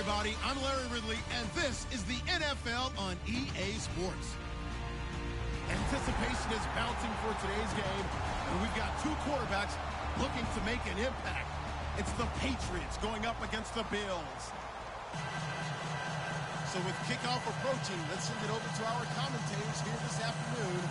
everybody. I'm Larry Ridley, and this is the NFL on EA Sports. Anticipation is mounting for today's game, and we've got two quarterbacks looking to make an impact. It's the Patriots going up against the Bills. So with kickoff approaching, let's send it over to our commentators here this afternoon,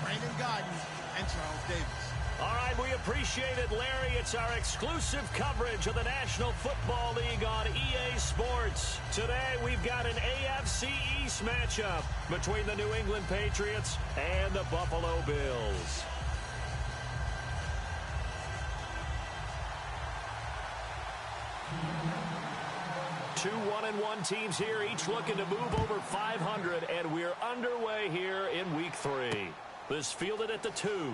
Brandon Godden and Charles Davis. All right, we appreciate it, Larry. It's our exclusive coverage of the National Football League on EA Sports. Today, we've got an AFC East matchup between the New England Patriots and the Buffalo Bills. Two 1-1 teams here, each looking to move over 500, and we're underway here in Week 3. This fielded at the 2.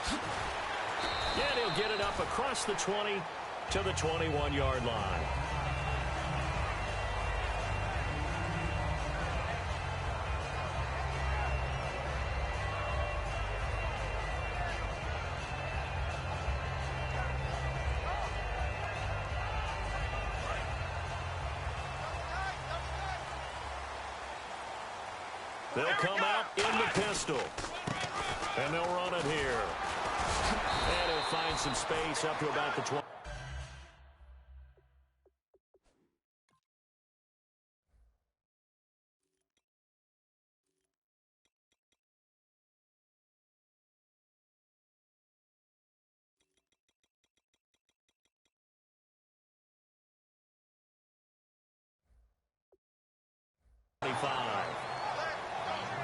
And he'll get it up across the 20 to the 21-yard line. They'll come out in the pistol. And they'll run it here. And he'll find some space up to about the 20.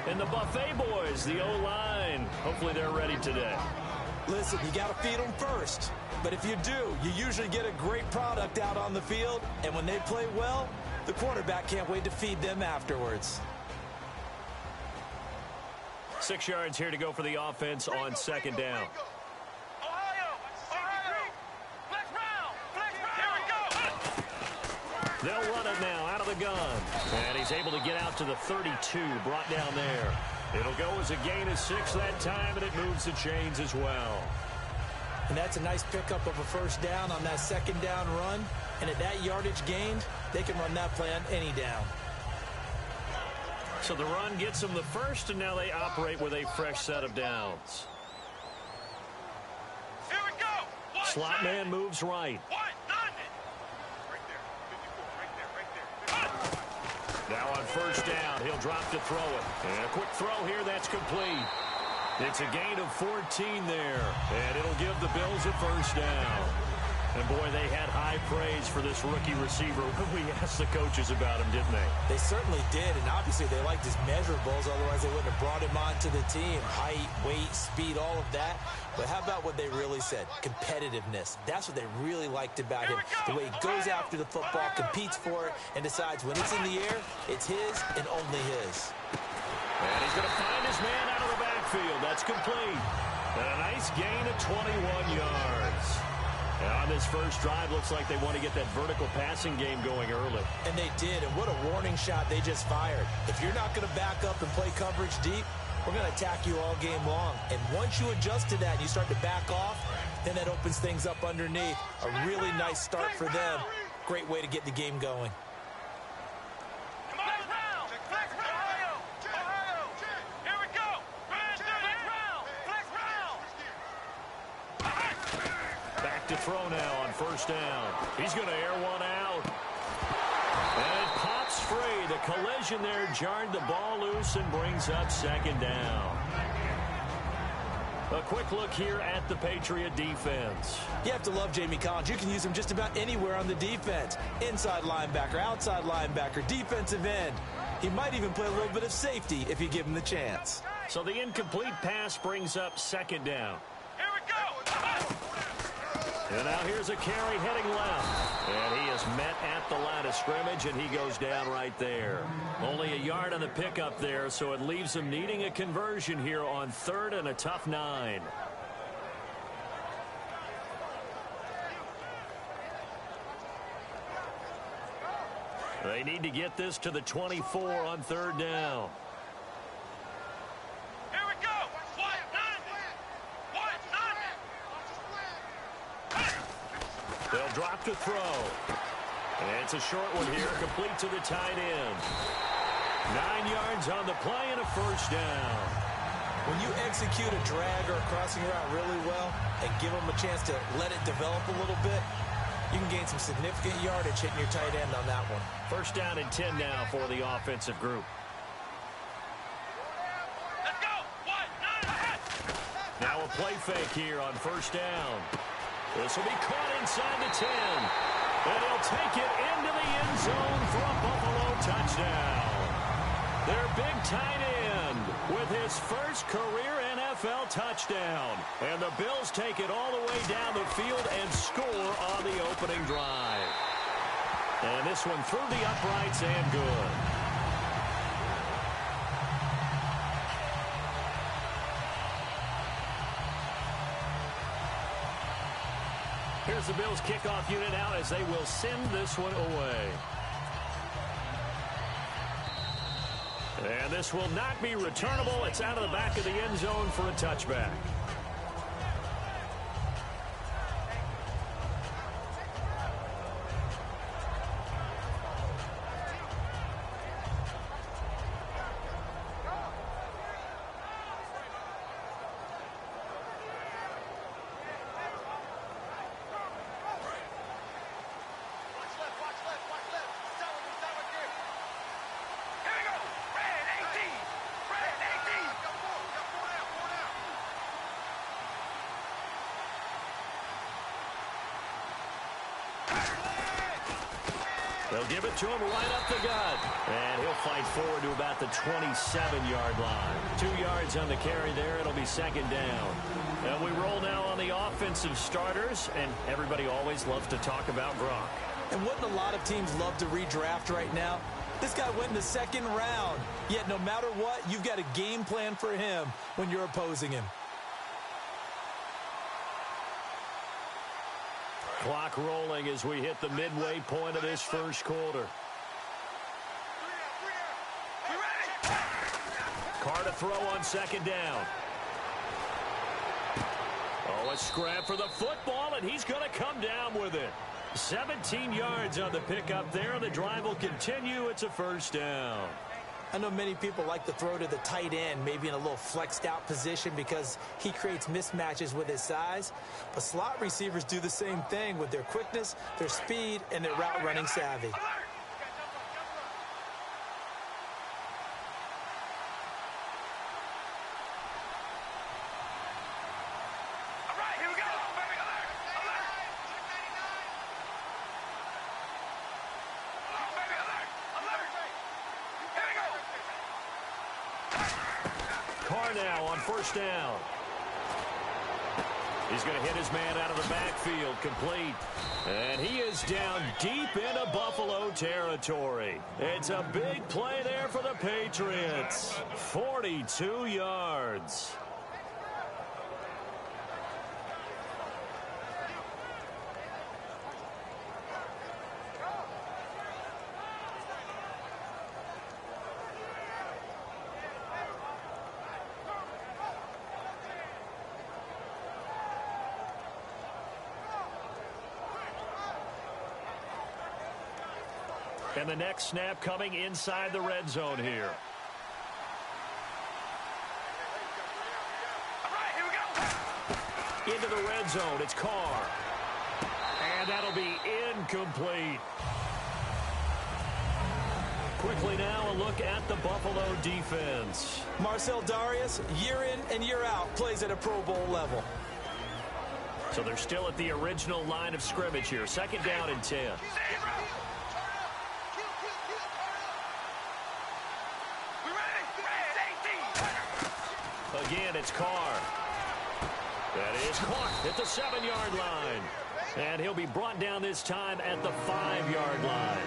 And the Buffet boys, the O-line, hopefully they're ready today. Listen, you got to feed them first. But if you do, you usually get a great product out on the field. And when they play well, the quarterback can't wait to feed them afterwards. 6 yards here to go for the offense on second down. They'll run it now out of the gun. And he's able to get out to the 32, brought down there. It'll go as a gain of 6 that time, and it moves the chains as well. And that's a nice pickup of a first down on that second down run. And at that yardage gained, they can run that play on any down. So the run gets them the first, and now they operate with a fresh set of downs. Here we go. Slot man moves right. Now on first down, he'll drop to throw it. And a quick throw here, that's complete. It's a gain of 14 there, and it'll give the Bills a first down. And, boy, they had high praise for this rookie receiver when we asked the coaches about him, didn't they? They certainly did, and obviously they liked his measurables. Otherwise, they wouldn't have brought him onto the team. Height, weight, speed, all of that. But how about what they really said? Competitiveness. That's what they really liked about him. The way he goes after the football, competes for it, and decides when it's in the air, it's his and only his. And he's going to find his man out of the backfield. That's complete. And a nice gain of 21 yards. And on this first drive, looks like they want to get that vertical passing game going early. And they did, and what a warning shot they just fired. If you're not going to back up and play coverage deep, we're going to attack you all game long. And once you adjust to that and you start to back off, then that opens things up underneath. A really nice start for them. Great way to get the game going. Back to throw now on first down. He's going to air one out. And it pops free. The collision there jarred the ball loose and brings up second down. A quick look here at the Patriot defense. You have to love Jamie Collins. You can use him just about anywhere on the defense. Inside linebacker, outside linebacker, defensive end. He might even play a little bit of safety if you give him the chance. So the incomplete pass brings up second down. Here we go. And now here's a carry heading left. And he is met at the line of scrimmage, and he goes down right there. Only a yard on the pickup there, so it leaves him needing a conversion here on third and a tough 9. They need to get this to the 24 on third down. Here we go. They'll drop to throw. And it's a short one here, complete to the tight end. 9 yards on the play and a first down. When you execute a drag or a crossing route really well and give them a chance to let it develop a little bit, you can gain some significant yardage hitting your tight end on that one. First down and 10 now for the offensive group. Let's go. 1, 9, ahead. Now a play fake here on first down. This will be caught inside the 10. And he'll take it into the end zone for a Buffalo touchdown. Their big tight end with his first career NFL touchdown. And the Bills take it all the way down the field and score on the opening drive. And this one through the uprights and good. Here's the Bills kickoff unit out as they will send this one away. And this will not be returnable. It's out of the back of the end zone for a touchback. They'll give it to him right up the gut. And he'll fight forward to about the 27-yard line. 2 yards on the carry there. It'll be second down. And we roll now on the offensive starters. And everybody always loves to talk about Gronk. And wouldn't a lot of teams love to redraft right now? This guy went in the second round. Yet no matter what, you've got a game plan for him when you're opposing him. Clock rolling as we hit the midway point of this first quarter. Carr to throw on second down. Oh, a scrap for the football, and he's going to come down with it. 17 yards on the pickup there, and the drive will continue. It's a first down. I know many people like to throw to the tight end, maybe in a little flexed out position because he creates mismatches with his size. But slot receivers do the same thing with their quickness, their speed, and their route running savvy. Now on first down. He's going to hit his man out of the backfield, complete. And he is down deep into Buffalo territory. It's a big play there for the Patriots. 42 yards. And the next snap coming inside the red zone here. Into the red zone, it's Carr. And that'll be incomplete. Quickly now, a look at the Buffalo defense. Marcel Darius, year in and year out, plays at a Pro Bowl level. So they're still at the original line of scrimmage here. Second down and 10. Again, it's Carr. That is caught at the 7-yard line. And he'll be brought down this time at the 5-yard line.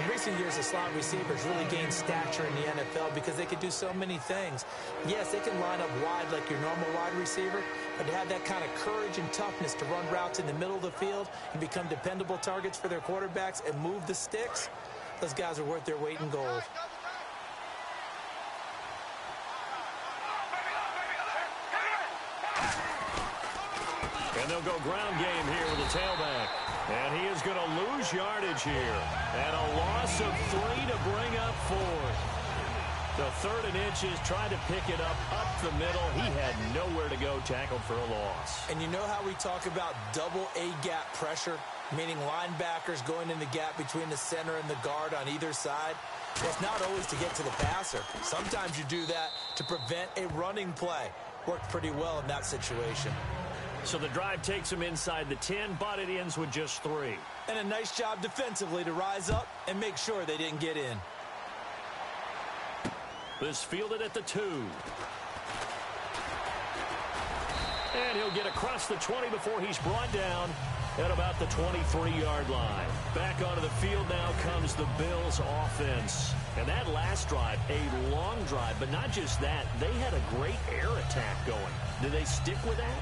In recent years, the slot receivers really gained stature in the NFL because they could do so many things. Yes, they can line up wide like your normal wide receiver, but to have that kind of courage and toughness to run routes in the middle of the field and become dependable targets for their quarterbacks and move the sticks, those guys are worth their weight in gold. And they'll go ground game here with the tailback. And he is going to lose yardage here. And a loss of 3 to bring up 4th. The 3rd and inches, trying to pick it up the middle. He had nowhere to go, tackled for a loss. And you know how we talk about double A-gap pressure, meaning linebackers going in the gap between the center and the guard on either side? Well, it's not always to get to the passer. Sometimes you do that to prevent a running play. Worked pretty well in that situation. So the drive takes him inside the 10, but it ends with just 3. And a nice job defensively to rise up and make sure they didn't get in. This fielded at the 2. And he'll get across the 20 before he's brought down at about the 23-yard line. Back onto the field now comes the Bills offense. And that last drive, a long drive, but not just that. They had a great air attack going. Do they stick with that?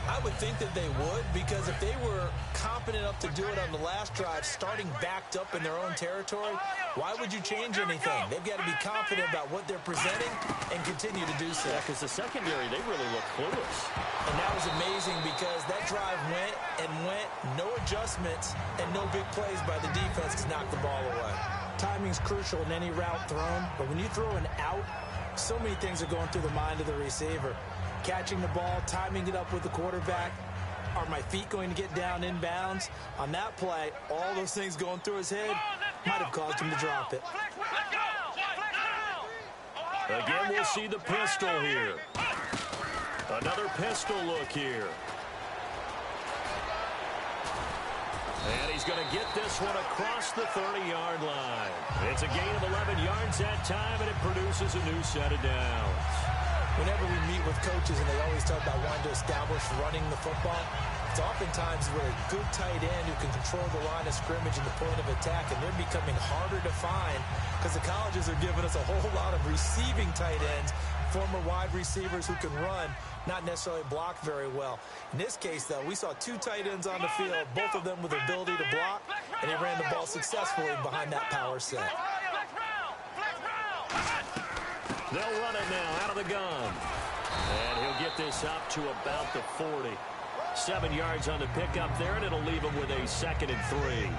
I would think that they would, because if they were competent enough to do it on the last drive, starting backed up in their own territory, why would you change anything? They've got to be confident about what they're presenting and continue to do so. Yeah, because the secondary, they really look clueless. And that was amazing because that drive went and went, no adjustments, and no big plays by the defense to knock the ball away. Timing's crucial in any route thrown, but when you throw an out, so many things are going through the mind of the receiver. Catching the ball, timing it up with the quarterback. Are my feet going to get down inbounds? On that play, all those things going through his head might have caused him to drop it. Again, we'll see the pistol here. Another pistol look here. And he's going to get this one across the 30-yard line. It's a gain of 11 yards that time, and it produces a new set of downs. Whenever we meet with coaches and they always talk about wanting to establish running the football, it's oftentimes with a good tight end who can control the line of scrimmage and the point of attack, and they're becoming harder to find because the colleges are giving us a whole lot of receiving tight ends, former wide receivers who can run, not necessarily block very well. In this case, though, we saw 2 tight ends on the field, both of them with the ability to block, and he ran the ball successfully behind that power set. They'll run it now out of the gun. And he'll get this up to about the 40. 7 yards on the pickup there, and it'll leave him with a 2nd and 3.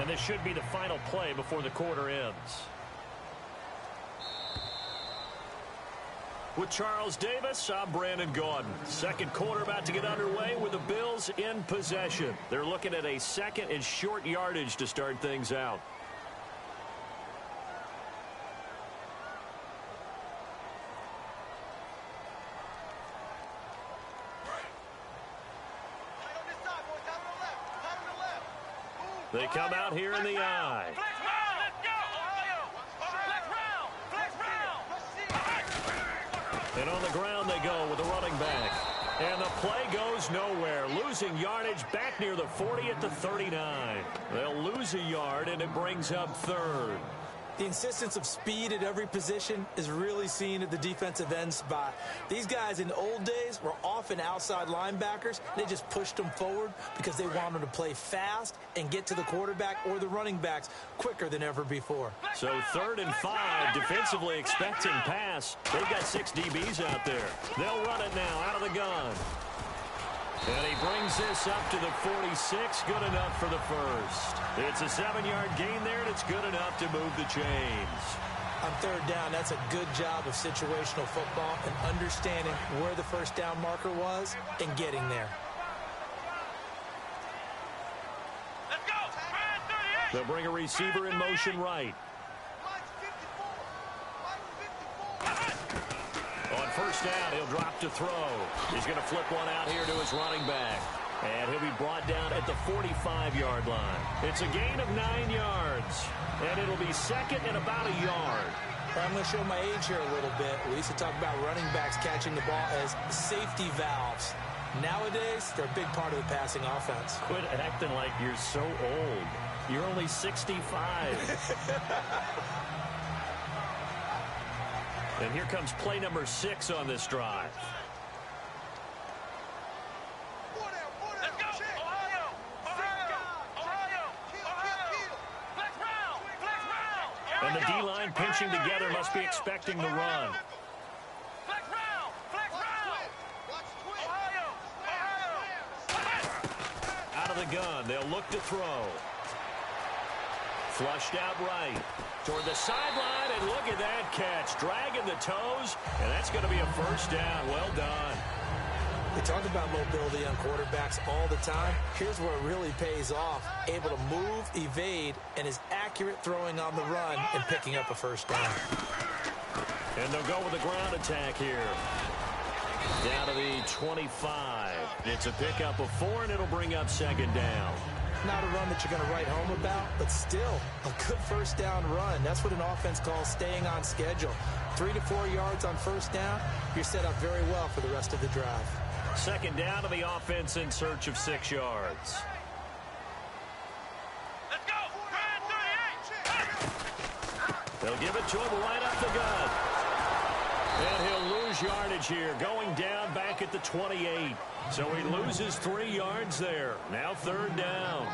And this should be the final play before the quarter ends. With Charles Davis, I'm Brandon Gaudin. Second quarter about to get underway with the Bills in possession. They're looking at a 2nd and short yardage to start things out. They come out here in the I. And on the ground they go with the running back. And the play goes nowhere. Losing yardage back near the 40 at the 39. They'll lose a yard, and it brings up 3rd. The insistence of speed at every position is really seen at the defensive end spot. These guys in the old days were often outside linebackers. They just pushed them forward because they wanted to play fast and get to the quarterback or the running backs quicker than ever before. So 3rd and 5, defensively expecting pass. They've got 6 DBs out there. They'll run it now out of the gun. And he brings this up to the 46, good enough for the 1st. It's a 7-yard gain there, and it's good enough to move the chains. On 3rd down, that's a good job of situational football and understanding where the 1st down marker was and getting there. Let's go. They'll bring a receiver in motion right. On 1st down, he'll drop to throw. He's going to flip one out here to his running back. And he'll be brought down at the 45-yard line. It's a gain of 9 yards. And it'll be 2nd and about a yard. I'm going to show my age here a little bit. We used to talk about running backs catching the ball as safety valves. Nowadays, they're a big part of the passing offense. Quit acting like you're so old. You're only 65. And here comes play number 6 on this drive. Let's go. Ohio. Flex round. And the D-line pinching together must be expecting the run. Flex round. of the gun. They'll look to throw. Flushed out right. Toward the sideline, and look at that catch. Dragging the toes, and that's going to be a first down. Well done. We talk about mobility on quarterbacks all the time. Here's where it really pays off. Able to move, evade, and is accurate throwing on the run and picking up a first down. And they'll go with a ground attack here. Down to the 25. It's a pickup of 4, and it'll bring up second down. Not a run that you're going to write home about, but still a good first down run. That's what an offense calls staying on schedule. 3 to 4 yards on first down, you're set up very well for the rest of the drive. Second down to the offense in search of 6 yards. Let's go. Red 38. They'll give it to him right up the gut. And he'll lose yardage here, going down back at the 28. So he loses 3 yards there. Now third down.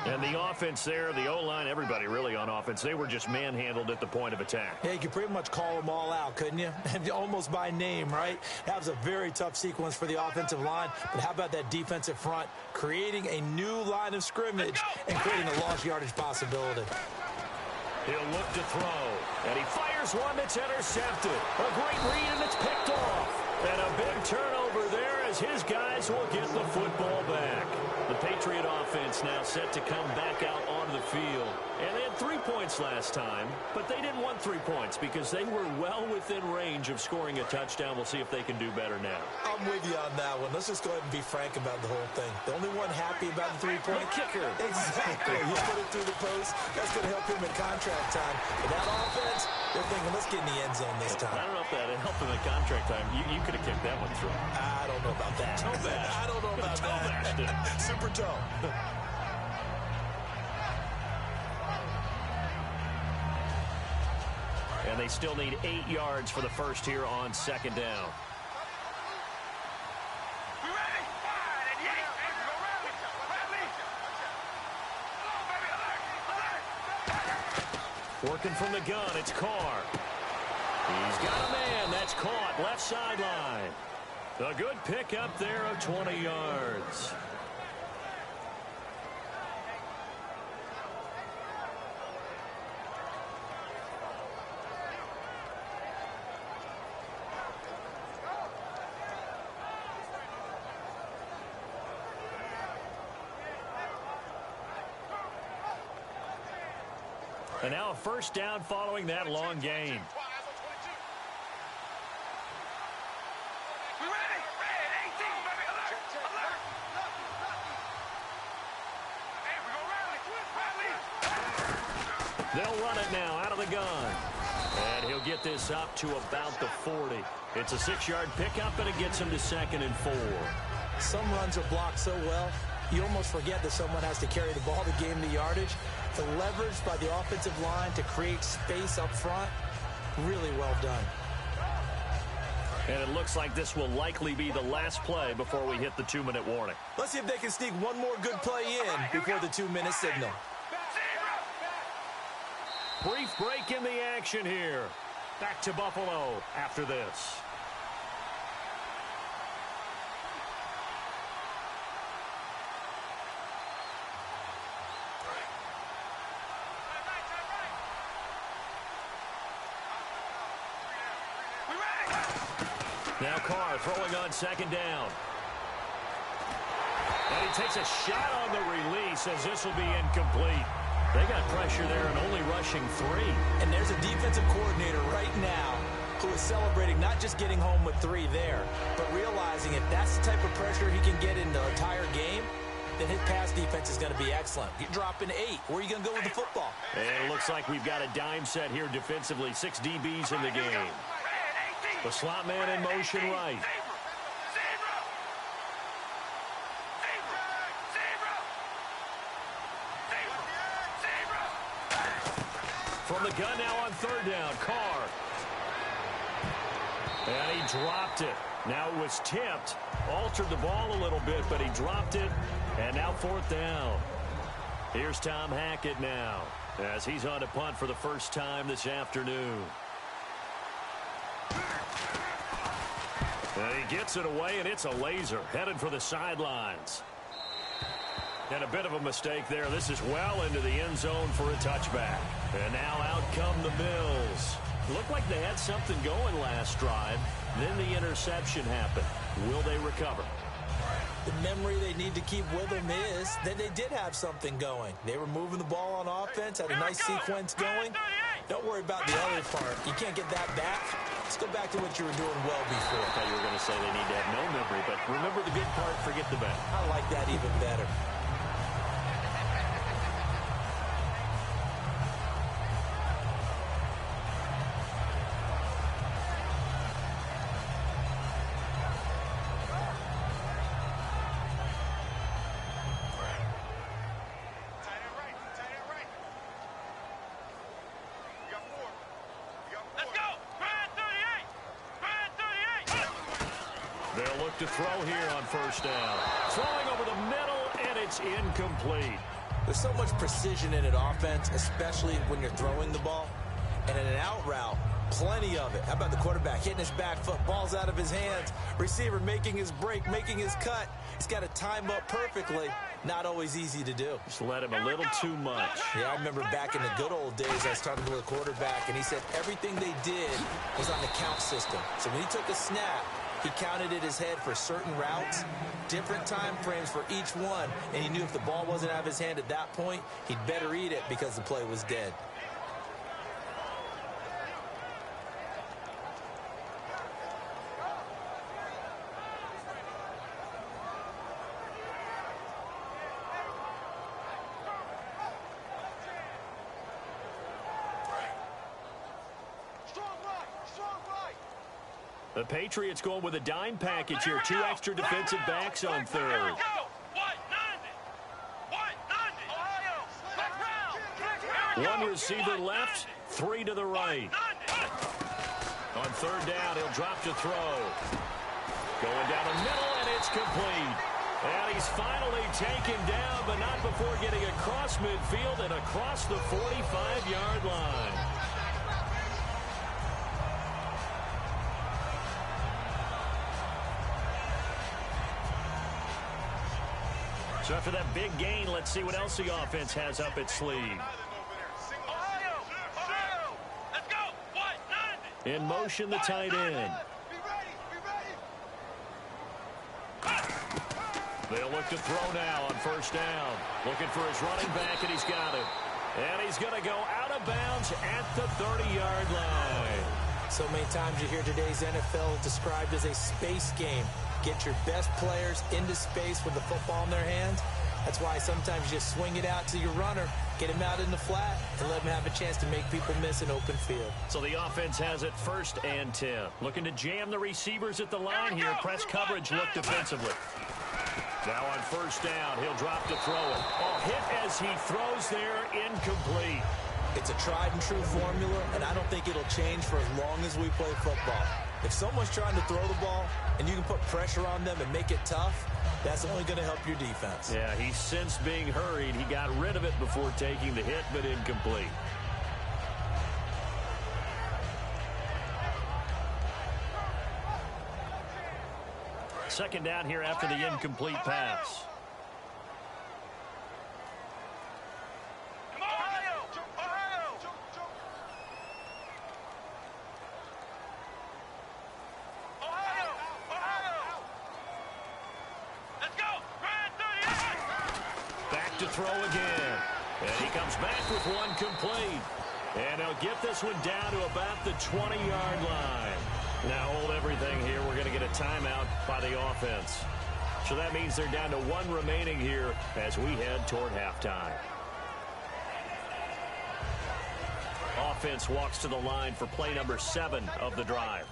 And the offense there, the O-line, everybody really on offense, they were just manhandled at the point of attack. Yeah, you could pretty much call them all out, couldn't you? Almost by name, right? That was a very tough sequence for the offensive line. But how about that defensive front creating a new line of scrimmage and creating a lost yardage possibility? He'll look to throw, and he fires one that's intercepted. A great read, and it's picked off. And a big turnover there as his guys will get the football back. The Patriot offense now set to come back out onto the field. And they had 3 points last time, but they didn't want 3 points because they were well within range of scoring a touchdown. We'll see if they can do better now. I'm with you on that one. Let's just go ahead and be frank about the whole thing. The only one happy about the three-point kicker. Exactly. You put it through the post. That's going to help him in contract time. But that offense, they're thinking, let's get in the end zone this time. I don't know if that helped him in contract time. You could have kicked that one through. I don't know about that. Toe bash. I don't know about Toe bashed it. that. Super toe. And they still need 8 yards for the first here on second down. We ready? Fire and yank. Go rally. Rally. Come on, baby. Alert. Alert. Working from the gun, it's Carr. He's got a man. That's caught. Left sideline. A good pickup there of 20 yards. And now a first down following that long gain. We ready? Red 18, baby. Alert. Alert. Hey, we gonna rally. Rally. They'll run it now out of the gun. And he'll get this up to about the 40. It's a 6-yard pickup, and it gets him to 2nd and 4. Some runs are blocked so well, you almost forget that someone has to carry the ball to gain the yardage. The leverage by the offensive line to create space up front, really well done. And it looks like this will likely be the last play before we hit the 2-minute warning. Let's see if they can sneak one more good play in before the 2-minute signal. Brief break in the action here. Back to Buffalo after this. Now Carr throwing on second down. And he takes a shot on the release as this will be incomplete. They got pressure there and only rushing 3. And there's a defensive coordinator right now who is celebrating not just getting home with 3 there, but realizing if that's the type of pressure he can get in the entire game, then his pass defense is going to be excellent. You're dropping 8. Where are you going to go with the football? And it looks like we've got a dime set here defensively. 6 DBs in the game. The slot man in motion right. From the gun now on third down, Carr. And he dropped it. Now it was tipped. Altered the ball a little bit, but he dropped it. And now 4th down. Here's Tom Hackett now as he's on to punt for the first time this afternoon. And he gets it away, and it's a laser headed for the sidelines. And a bit of a mistake there. This is well into the end zone for a touchback. And now out come the Bills. Looked like they had something going last drive. Then the interception happened. Will they recover? The memory they need to keep with them is that they did have something going. They were moving the ball on offense, had a nice sequence going. Don't worry about the other part. You can't get that back. Let's go back to what you were doing well before. I thought you were going to say they need to have no memory, but remember the good part, forget the bad. I like that even better. They'll look to throw here on first down. Throwing over the middle, and it's incomplete. There's so much precision in an offense, especially when you're throwing the ball. And in an out route, plenty of it. How about the quarterback hitting his back foot, ball's out of his hands, receiver making his break, making his cut. He's got to time up perfectly. Not always easy to do. Just let him a little too much. Yeah, I remember back in the good old days, I was talking to a quarterback, and he said everything they did was on the count system. So when he took a snap, he counted in his head for certain routes, different time frames for each one, and he knew if the ball wasn't out of his hand at that point, he'd better eat it because the play was dead. The Patriots going with a dime package here. 2 extra defensive backs on third. One receiver left, 3 to the right. On third down, he'll drop to throw. Going down the middle, and it's complete. And he's finally taken down, but not before getting across midfield and across the 45-yard line. So after that big gain, let's see what else the offense has up its sleeve. In motion, the tight end. They'll look to throw now on first down. Looking for his running back, and he's got it. And he's going to go out of bounds at the 30-yard line. So many times you hear today's NFL described as a space game. Get your best players into space with the football in their hands. That's why sometimes you just swing it out to your runner, get him out in the flat, and let him have a chance to make people miss an open field. So the offense has it 1st and 10. Looking to jam the receivers at the line here. Press coverage look defensively. Now on first down, he'll drop to throw it. Oh, hit as he throws there, incomplete. It's a tried and true formula, and I don't think it'll change for as long as we play football. If someone's trying to throw the ball and you can put pressure on them and make it tough, that's only going to help your defense. Yeah, he sensed being hurried. He got rid of it before taking the hit, but incomplete. Second down here after the incomplete pass. To throw again. And he comes back with one complete. And he'll get this one down to about the 20-yard line. Now hold everything here. We're going to get a timeout by the offense. So that means they're down to 1 remaining here as we head toward halftime. Offense walks to the line for play number 7 of the drive.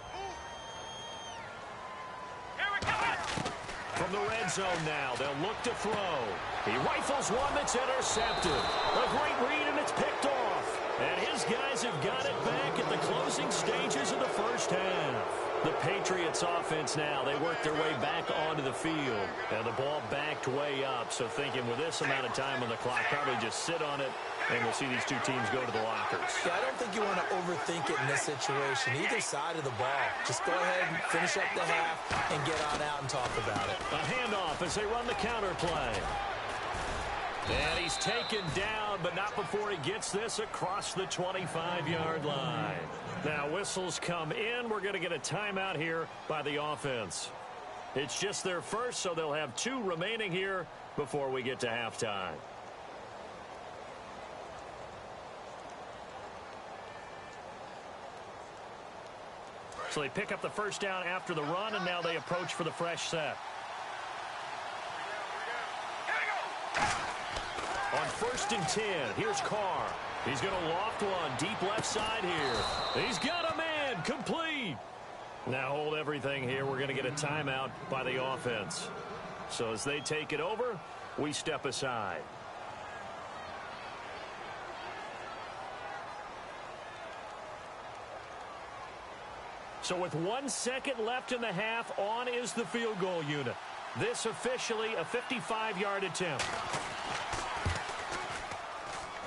From the red zone now, they'll look to throw. He rifles one that's intercepted. A great read, and it's picked off. And his guys have got it back at the closing stages of the first half. The Patriots offense now, they work their way back onto the field. And the ball backed way up, so thinking with this amount of time on the clock, probably just sit on it, and we'll see these two teams go to the lockers. Yeah, I don't think you want to overthink it in this situation. Either side of the ball. Just go ahead and finish up the half and get on out and talk about it. A handoff as they run the counter play. And he's taken down, but not before he gets this across the 25-yard line. Now, whistles come in. We're going to get a timeout here by the offense. It's just their first, so they'll have 2 remaining here before we get to halftime. So they pick up the first down after the run, and now they approach for the fresh set. On 1st and 10, here's Carr. He's going to loft one deep left side here. He's got a man complete. Now hold everything here. We're going to get a timeout by the offense. So as they take it over, we step aside. So with 1 second left in the half, on is the field goal unit. This officially a 55-yard attempt.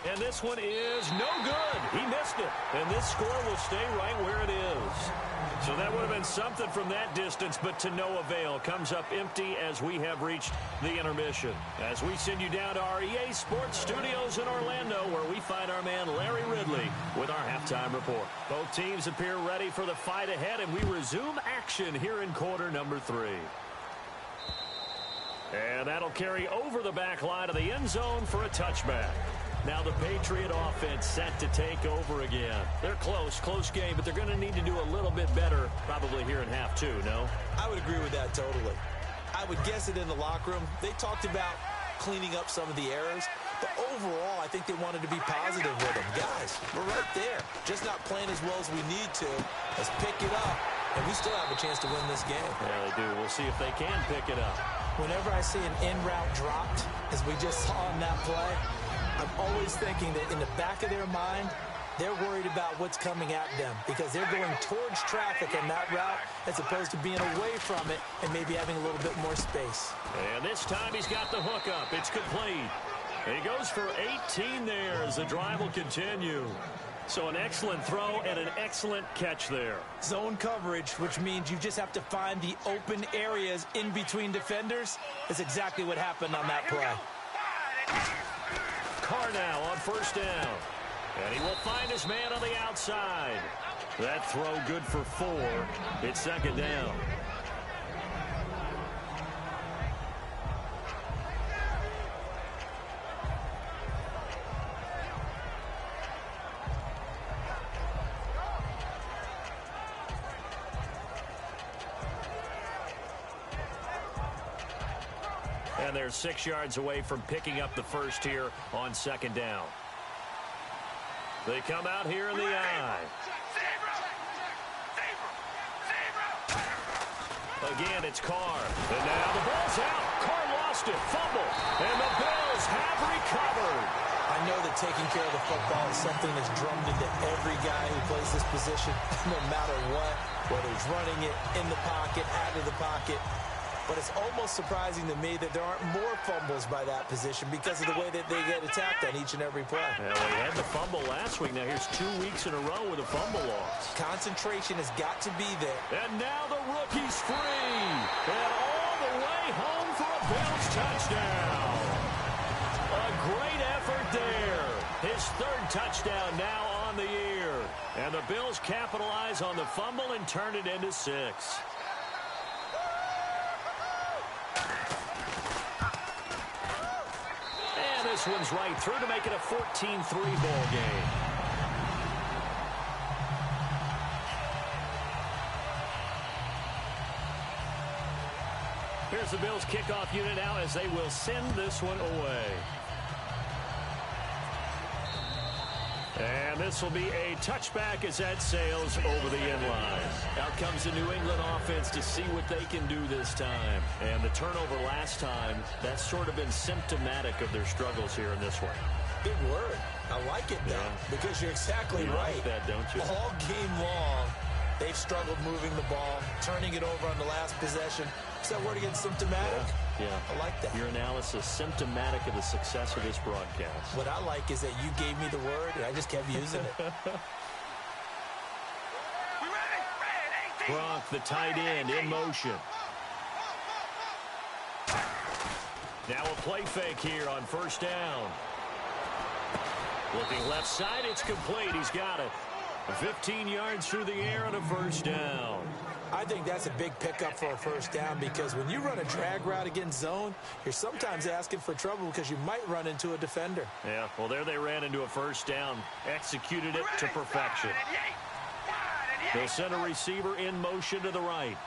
And this one is no good. He missed it. And this score will stay right where it is. So that would have been something from that distance, but to no avail. Comes up empty as we have reached the intermission. As we send you down to our EA Sports Studios in Orlando, where we find our man Larry Ridley with our halftime report. Both teams appear ready for the fight ahead, and we resume action here in quarter number 3. And that'll carry over the back line of the end zone for a touchback. Now the Patriot offense set to take over again. They're close game, but they're going to need to do a little bit better probably here in half 2, no? I would agree with that totally. I would guess it in the locker room. They talked about cleaning up some of the errors, but overall I think they wanted to be positive with them. Guys, we're right there. Just not playing as well as we need to. Let's pick it up, and we still have a chance to win this game. Yeah, they do. We'll see if they can pick it up. Whenever I see an in route dropped, as we just saw in that play, I'm always thinking that in the back of their mind, they're worried about what's coming at them because they're going towards traffic in that route as opposed to being away from it and maybe having a little bit more space. And this time he's got the hook up. It's complete. He goes for 18 there as the drive will continue. So an excellent throw and an excellent catch there. Zone coverage, which means you just have to find the open areas in between defenders. That's exactly what happened on that play. Carr now on 1st down. And he will find his man on the outside. That throw good for 4. It's 2nd down. And they're 6 yards away from picking up the first here on 2nd down. They come out here in the eye. Again, it's Carr. And now the ball's out. Carr lost it. Fumble. And the Bills have recovered. I know that taking care of the football is something that's drummed into every guy who plays this position, no matter what, whether he's running it in the pocket, out of the pocket. But it's almost surprising to me that there aren't more fumbles by that position because of the way that they get attacked on each and every play. Yeah, well, he had the fumble last week. Now here's 2 weeks in a row with a fumble loss. Concentration has got to be there. And now the rookie's free. And all the way home for a Bills touchdown. A great effort there. His 3rd touchdown now on the year. And the Bills capitalize on the fumble and turn it into 6. This one's right through to make it a 14-3 ball game. Here's the Bills kickoff unit now as they will send this one away. And this will be a touchback as that sails over the end line. Out comes the New England offense to see what they can do this time. And the turnover last time, that's sort of been symptomatic of their struggles here in this one. Big word. I like it now because you're exactly right. Like that, don't you? All game long, they've struggled moving the ball, turning it over on the last possession. Is that word again, symptomatic? Yeah. I like that. Your analysis symptomatic of the success of this broadcast. What I like is that you gave me the word, and I just kept using it. Gronk, the tight end, in motion. Now a play fake here on first down. Looking left side, it's complete. He's got it. 15 yards through the air and a first down. I think that's a big pickup for a first down because when you run a drag route against zone, you're sometimes asking for trouble because you might run into a defender. Yeah, well, there they ran into a first down. Executed it to perfection. They'll send a receiver in motion to the right.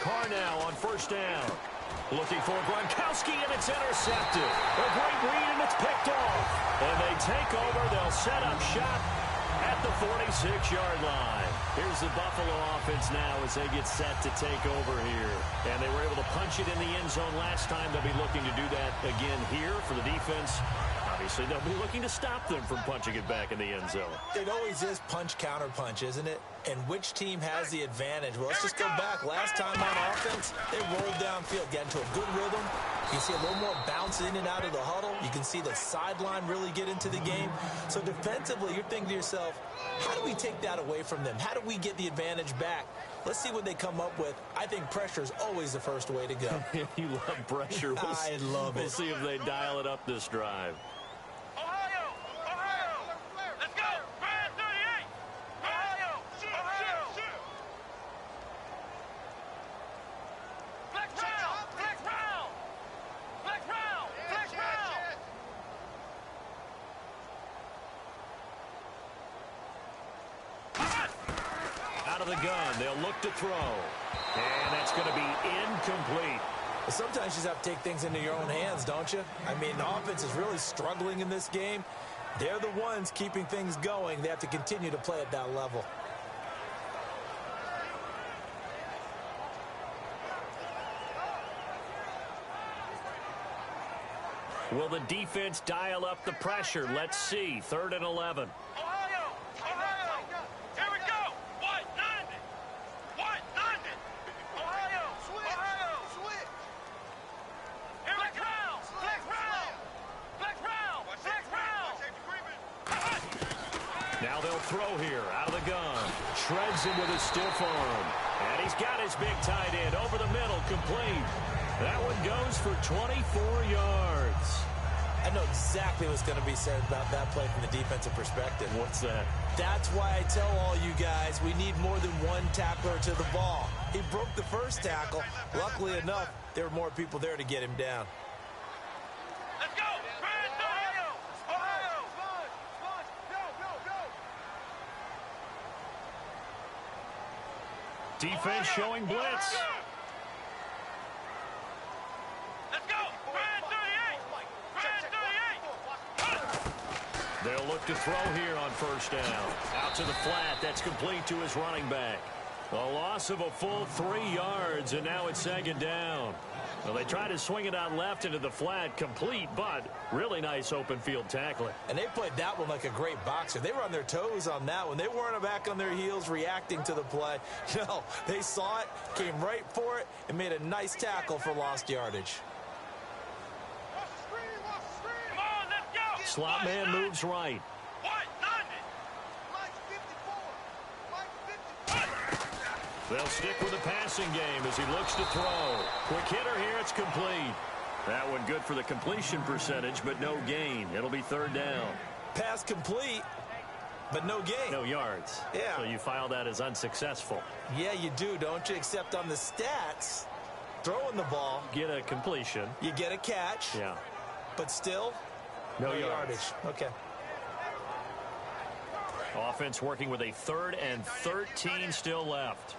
Carr now on first down. Looking for Gronkowski, and it's intercepted. A great read, and it's picked off. And they take over. They'll set up shop at the 46-yard line. Here's the Buffalo offense now as they get set to take over here. And they were able to punch it in the end zone last time. They'll be looking to do that again here for the defense. Obviously, they'll be looking to stop them from punching it back in the end zone. It always is punch-counter-punch, isn't it? And which team has the advantage? Well, let's just go back. Last time on offense, they rolled downfield, got into a good rhythm. You see a little more bounce in and out of the huddle. You can see the sideline really get into the game. So defensively, you're thinking to yourself, how do we take that away from them? How do we get the advantage back? Let's see what they come up with. I think pressure is always the first way to go. You love pressure. I love it. We'll see if they dial it up this drive. The gun, they'll look to throw, and that's going to be incomplete. Well, sometimes you just have to take things into your own hands, don't you? I mean, the offense is really struggling in this game. They're the ones keeping things going. They have to continue to play at that level. Will the defense dial up the pressure? Let's see. 3rd and 11. Now they'll throw here out of the gun. Shreds him with his stiff arm. And he's got his big tight end over the middle, complete. That one goes for 24 yards. I know exactly what's going to be said about that play from the defensive perspective. What's that? That's why I tell all you guys we need more than one tackler to the ball. He broke the first tackle. Luckily enough, there were more people there to get him down. Let's go! Defense showing blitz. Let's go! Brand 38! They'll look to throw here on first down. Out to the flat. That's complete to his running back. A loss of a full 3 yards, and now it's 2nd down. Well, they try to swing it out left into the flat, complete, but really nice open field tackling. And they played that one like a great boxer. They were on their toes on that one. They weren't back on their heels reacting to the play. No, they saw it, came right for it, and made a nice tackle for lost yardage. Come on, let's go! Slot man moves right. They'll stick with the passing game as he looks to throw. Quick hitter here, it's complete. That one good for the completion percentage, but no gain. It'll be 3rd down. Pass complete, but no gain. No yards. Yeah. So you file that as unsuccessful. Yeah, you do, don't you? Except on the stats, throwing the ball. Get a completion. You get a catch. Yeah. But still, no yardage. Okay. Offense working with a 3rd and 13 still left.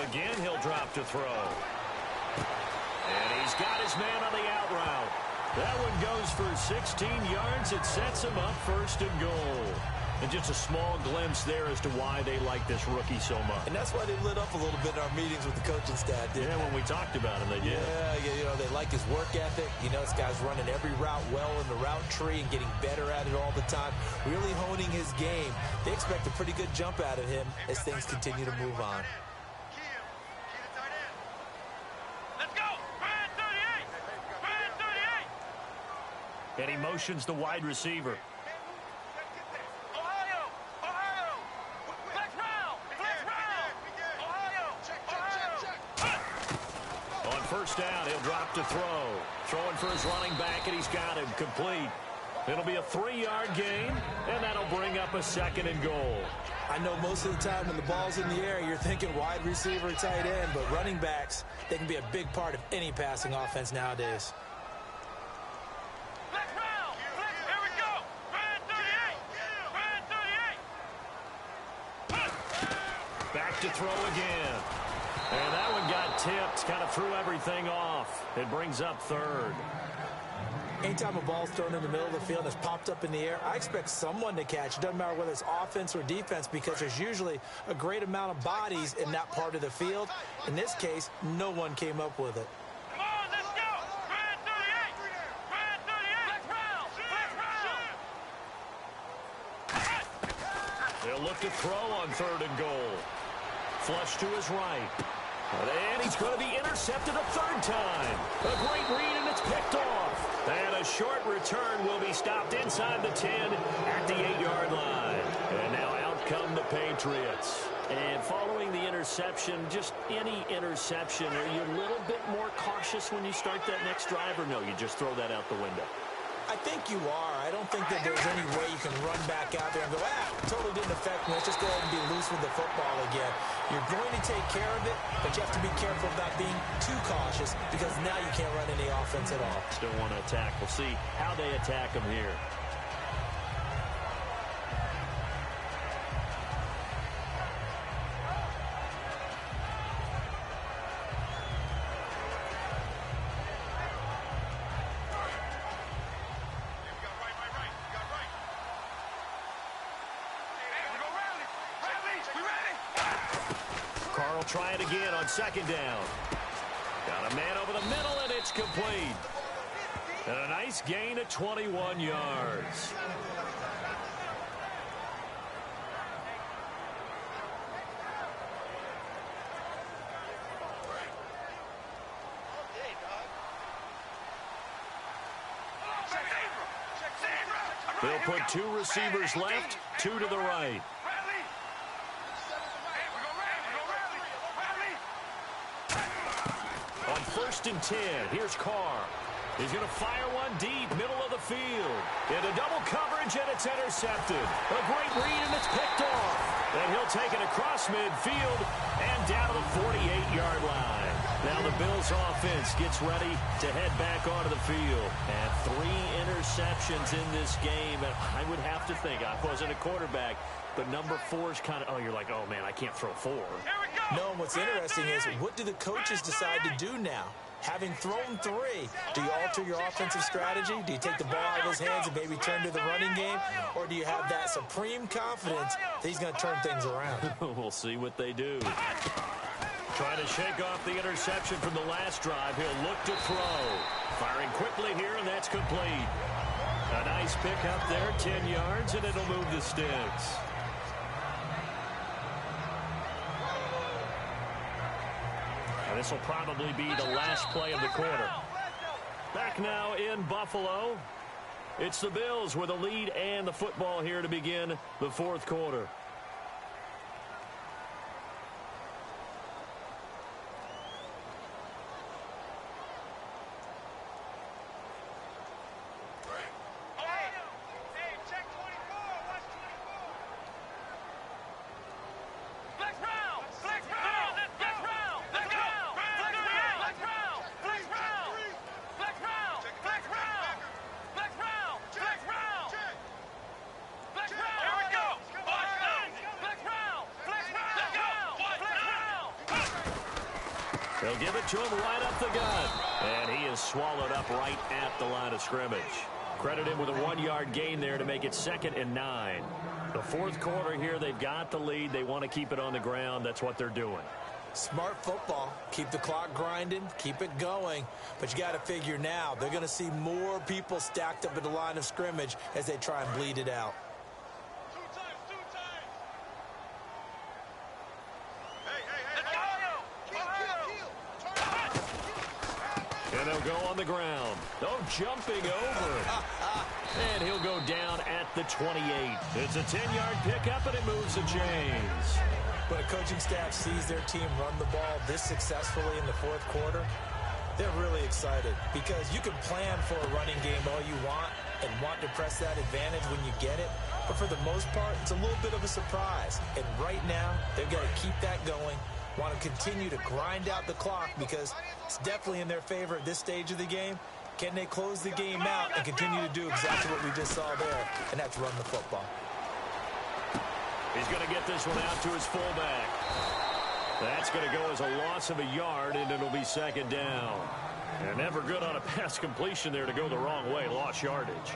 Again, he'll drop to throw. And he's got his man on the out route. That one goes for 16 yards. It sets him up 1st and goal. And just a small glimpse there as to why they like this rookie so much. And that's why they lit up a little bit in our meetings with the coaching staff, didn't when we talked about him, they did. Yeah, you know, they like his work ethic. You know, this guy's running every route well in the route tree and getting better at it all the time, really honing his game. They expect a pretty good jump out of him as things continue to move on. And he motions the wide receiver. On first down, he'll drop to throw. Throwing for his running back, and he's got him complete. It'll be a 3-yard gain, and that'll bring up a 2nd and goal. I know most of the time when the ball's in the air, you're thinking wide receiver, tight end, but running backs, they can be a big part of any passing offense nowadays. Here we go. Red 38. Back to throw again. And that one got tipped, kind of threw everything off. It brings up 3rd. Anytime a ball's thrown in the middle of the field that's popped up in the air, I expect someone to catch. It doesn't matter whether it's offense or defense because there's usually a great amount of bodies in that part of the field. In this case, no one came up with it. Come on, let's go. Red 38. They'll look to throw on 3rd and goal. Flush to his right. And he's going to be intercepted a 3rd time. A great read, and it's picked off. And a short return will be stopped inside the 10 at the 8-yard line. And now out come the Patriots. And following the interception, just any interception, are you a little bit more cautious when you start that next drive, or no, you just throw that out the window? I think you are. I don't think that there's any way you can run back out there and go, totally didn't affect me. Let's just go ahead and be loose with the football again. You're going to take care of it, but you have to be careful about being too cautious because now you can't run any offense at all. Still want to attack. We'll see how they attack him here. Try it again on 2nd down. Got a man over the middle, and it's complete. And a nice gain of 21 yards. They'll put 2 receivers left, 2 to the right. On 1st and 10, here's Carr. He's going to fire one deep, middle of the field. Into double coverage, and it's intercepted. A great read, and it's picked off. And he'll take it across midfield and down to the 48-yard line. Now the Bills' offense gets ready to head back onto the field. And 3 interceptions in this game. And I would have to think, I wasn't a quarterback, but number 4 is kind of, you're like, oh, man, I can't throw 4. No, and what's interesting is what do the coaches decide to do now? Having thrown 3, do you alter your offensive strategy? Do you take the ball out of his hands and maybe turn to the running game? Or do you have that supreme confidence that he's going to turn things around? We'll see what they do. Trying to shake off the interception from the last drive. He'll look to throw. Firing quickly here, and that's complete. A nice pick up there, 10 yards, and it'll move the sticks. And this will probably be the last play of the quarter. Back now in Buffalo. It's the Bills with a lead and the football here to begin the 4th quarter. They'll give it to him right up the gut. And he is swallowed up right at the line of scrimmage. Credit him with a 1-yard gain there to make it 2nd and 9. The 4th quarter here, they've got the lead. They want to keep it on the ground. That's what they're doing. Smart football. Keep the clock grinding. Keep it going. But you got to figure now, they're going to see more people stacked up at the line of scrimmage as they try and bleed it out. And they'll go on the ground. Oh, jumping over. And he'll go down at the 28. It's a 10-yard pickup, and it moves the chains. When a coaching staff sees their team run the ball this successfully in the fourth quarter, they're really excited because you can plan for a running game all you want and want to press that advantage when you get it. But for the most part, it's a little bit of a surprise. And right now, they've got to keep that going, want to continue to grind out the clock because it's definitely in their favor at this stage of the game. Can they close the game out and continue to do exactly what we just saw there, and that's run the football. He's going to get this one out to his fullback. That's going to go as a loss of a yard, and it'll be second down. And never good on a pass completion there to go the wrong way. Lost yardage.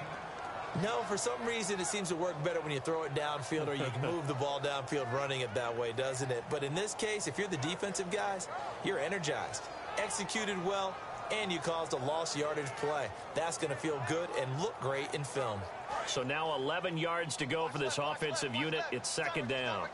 No, for some reason it seems to work better when you throw it downfield or you can move the ball downfield running it that way, doesn't it? But in this case, if you're the defensive guys, you're energized, executed well, and you caused a lost yardage play. That's going to feel good and look great in film. So now 11 yards to go for this offensive unit. It's second down.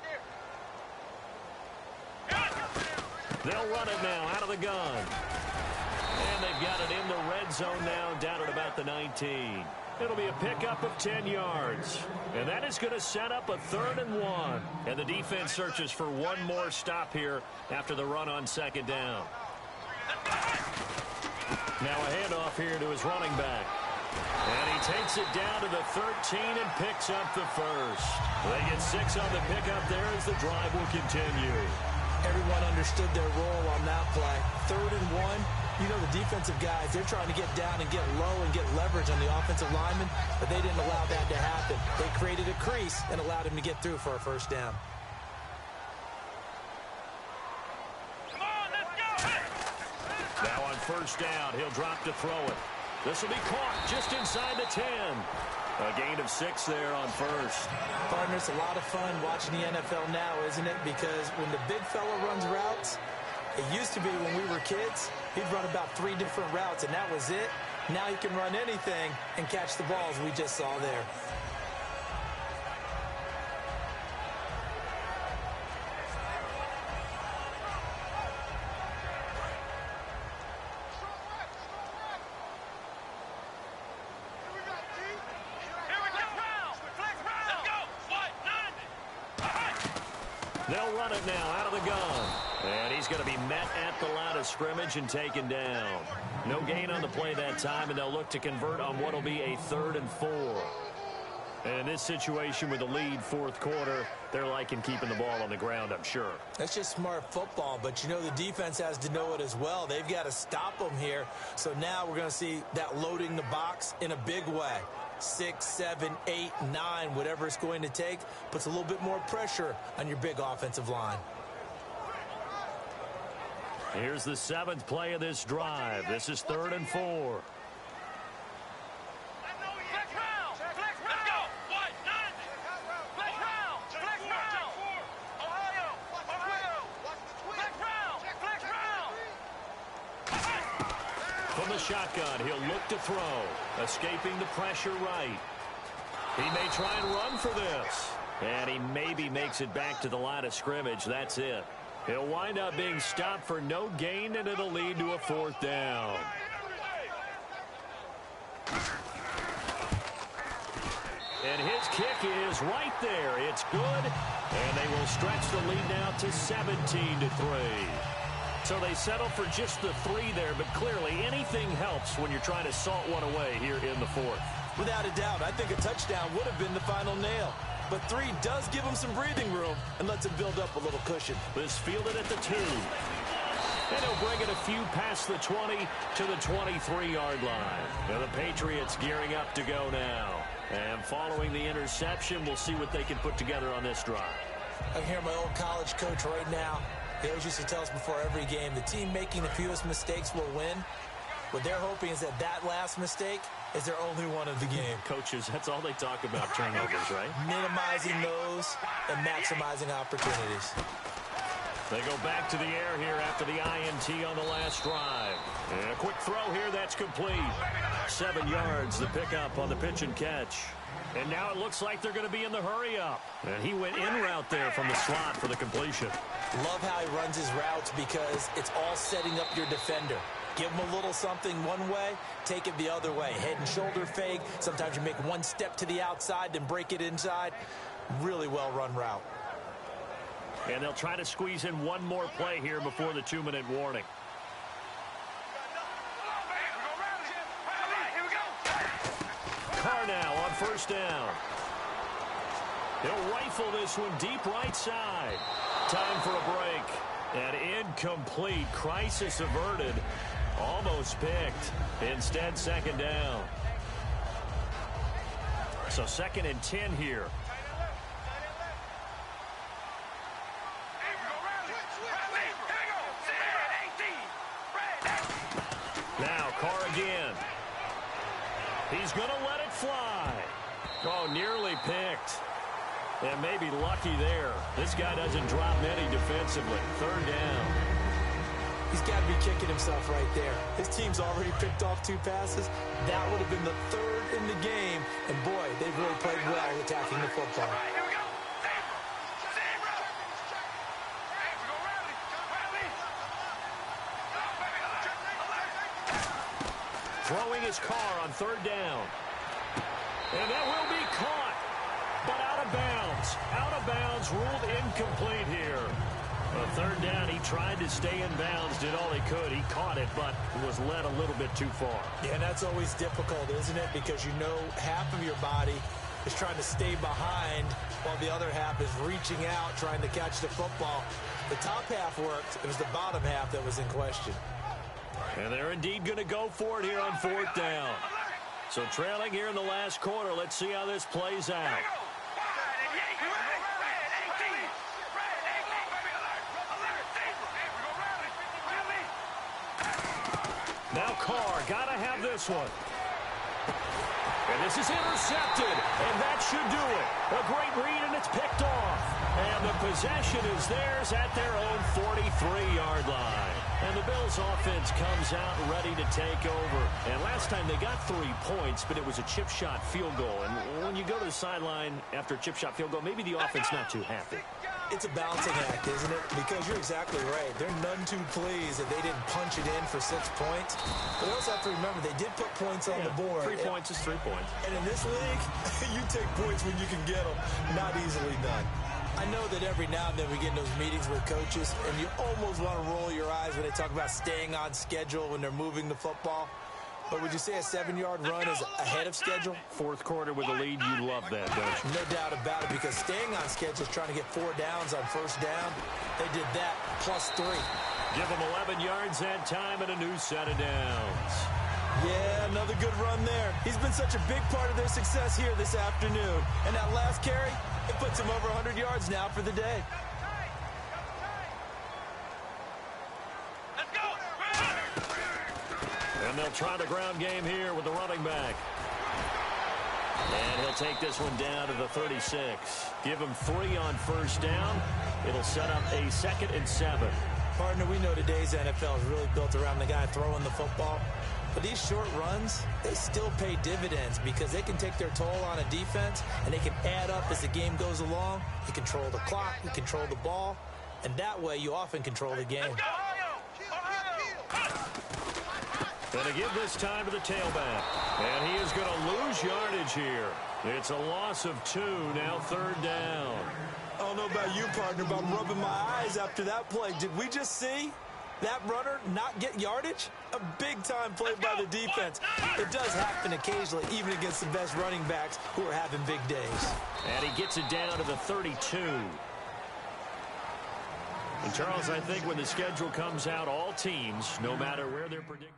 They'll run it now out of the gun. And they've got it in the red zone now, down at about the 19. It'll be a pickup of 10 yards. And that is going to set up a 3rd and 1. And the defense searches for one more stop here after the run on second down. Now a handoff here to his running back. And he takes it down to the 13 and picks up the first. They get 6 on the pickup there as the drive will continue. Everyone understood their role on that play. 3rd and 1. You know, the defensive guys, they're trying to get down and get low and get leverage on the offensive lineman, but they didn't allow that to happen. They created a crease and allowed him to get through for a first down. Come on, let's go! Now on first down, he'll drop to throw it. This will be caught just inside the 10. A gain of 6 there on first. Partner, it's a lot of fun watching the NFL now, isn't it? Because when the big fella runs routes, it used to be when we were kids, he'd run about 3 different routes, and that was it. Now he can run anything and catch the balls we just saw there. They'll run it now out of the gun. And he's going to be met at the line of scrimmage and taken down. No gain on the play that time, and they'll look to convert on what will be a 3rd and 4. And in this situation with the lead fourth quarter, they're liking keeping the ball on the ground, I'm sure. That's just smart football, but you know the defense has to know it as well. They've got to stop them here. So now we're going to see that loading the box in a big way. 6, 7, 8, 9, whatever it's going to take, puts a little bit more pressure on your big offensive line. Here's the 7th play of this drive. This is 3rd and 4. From the shotgun, he'll look to throw. Escaping the pressure right. He may try and run for this. And he maybe makes it back to the line of scrimmage. That's it. He'll wind up being stopped for no gain, and it'll lead to a 4th down. And his kick is right there. It's good, and they will stretch the lead now to 17-3. So they settle for just the 3 there, but clearly anything helps when you're trying to salt one away here in the 4th. Without a doubt, I think a touchdown would have been the final nail. But 3 does give him some breathing room and lets him build up a little cushion. This fielded at the 2. And he'll bring it a few past the 20 to the 23-yard line. Now the Patriots gearing up to go now. And following the interception, we'll see what they can put together on this drive. I hear my old college coach right now. He always used to tell us before every game, the team making the fewest mistakes will win. What they're hoping is that last mistake is their only one of the game. Coaches, that's all they talk about, turnovers, right? Minimizing those and maximizing opportunities. They go back to the air here after the INT on the last drive. And a quick throw here, that's complete. 7 yards, the pickup on the pitch and catch. And now it looks like they're going to be in the hurry-up. And he went in route there from the slot for the completion. Love how he runs his routes because it's all setting up your defender. Give them a little something one way, take it the other way. Head and shoulder fake. Sometimes you make one step to the outside, then break it inside. Really well-run route. And they'll try to squeeze in one more play here before the 2-minute warning. Carr now on first down. He'll rifle this one deep right side. Time for a break. And incomplete. Crisis averted. Almost picked. Instead, second down. So 2nd and 10 here. Now Carr again. He's going to let it fly. Oh, nearly picked. And maybe lucky there. This guy doesn't drop many defensively. 3rd down. He's got to be kicking himself right there. His team's already picked off 2 passes. That would have been the 3rd in the game. And, boy, they've really played well attacking the football. Throwing his Carr on 3rd down. And that will be caught. But out of bounds. Out of bounds, ruled incomplete here. On 3rd down, he tried to stay in bounds, did all he could. He caught it, but was led a little bit too far. Yeah, and that's always difficult, isn't it? Because you know half of your body is trying to stay behind while the other half is reaching out, trying to catch the football. The top half worked. It was the bottom half that was in question. And they're indeed going to go for it here on 4th down. So trailing here in the last quarter. Let's see how this plays out. Now Carr, got to have this one. And this is intercepted, and that should do it. A great read, and it's picked off. And the possession is theirs at their own 43-yard line. And the Bills' offense comes out ready to take over. And last time they got 3 points, but it was a chip shot field goal. And when you go to the sideline after a chip shot field goal, maybe the offense not too happy. It's a balancing act, isn't it? Because you're exactly right. They're none too pleased that they didn't punch it in for 6 points. But they also have to remember they did put points on the board. 3 points is 3 points. And in this league, you take points when you can get them. Not easily done. I know that every now and then we get in those meetings with coaches, and you almost want to roll your eyes when they talk about staying on schedule when they're moving the football. But would you say a 7-yard run is ahead of schedule? 4th quarter with a lead, you love that, don't you? No doubt about it, because staying on schedule is trying to get 4 downs on first down. They did that, +3. Give them 11 yards that time and a new set of downs. Yeah, another good run there. He's been such a big part of their success here this afternoon. And that last carry, it puts him over 100 yards now for the day. And they'll try the ground game here with the running back. And he'll take this one down to the 36. Give him 3 on first down. It'll set up a 2nd and 7. Partner, we know today's NFL is really built around the guy throwing the football. But these short runs, they still pay dividends because they can take their toll on a defense, and they can add up as the game goes along. You control the clock, you control the ball, and that way you often control the game. Going to give this time to the tailback. And he is going to lose yardage here. It's a loss of 2, now 3rd down. I don't know about you, partner, but I'm rubbing my eyes after that play. Did we just see that runner not get yardage? A big-time play by the defense. It does happen occasionally, even against the best running backs who are having big days. And he gets it down to the 32. And, Charles, I think when the schedule comes out, all teams, no matter where they're predicted.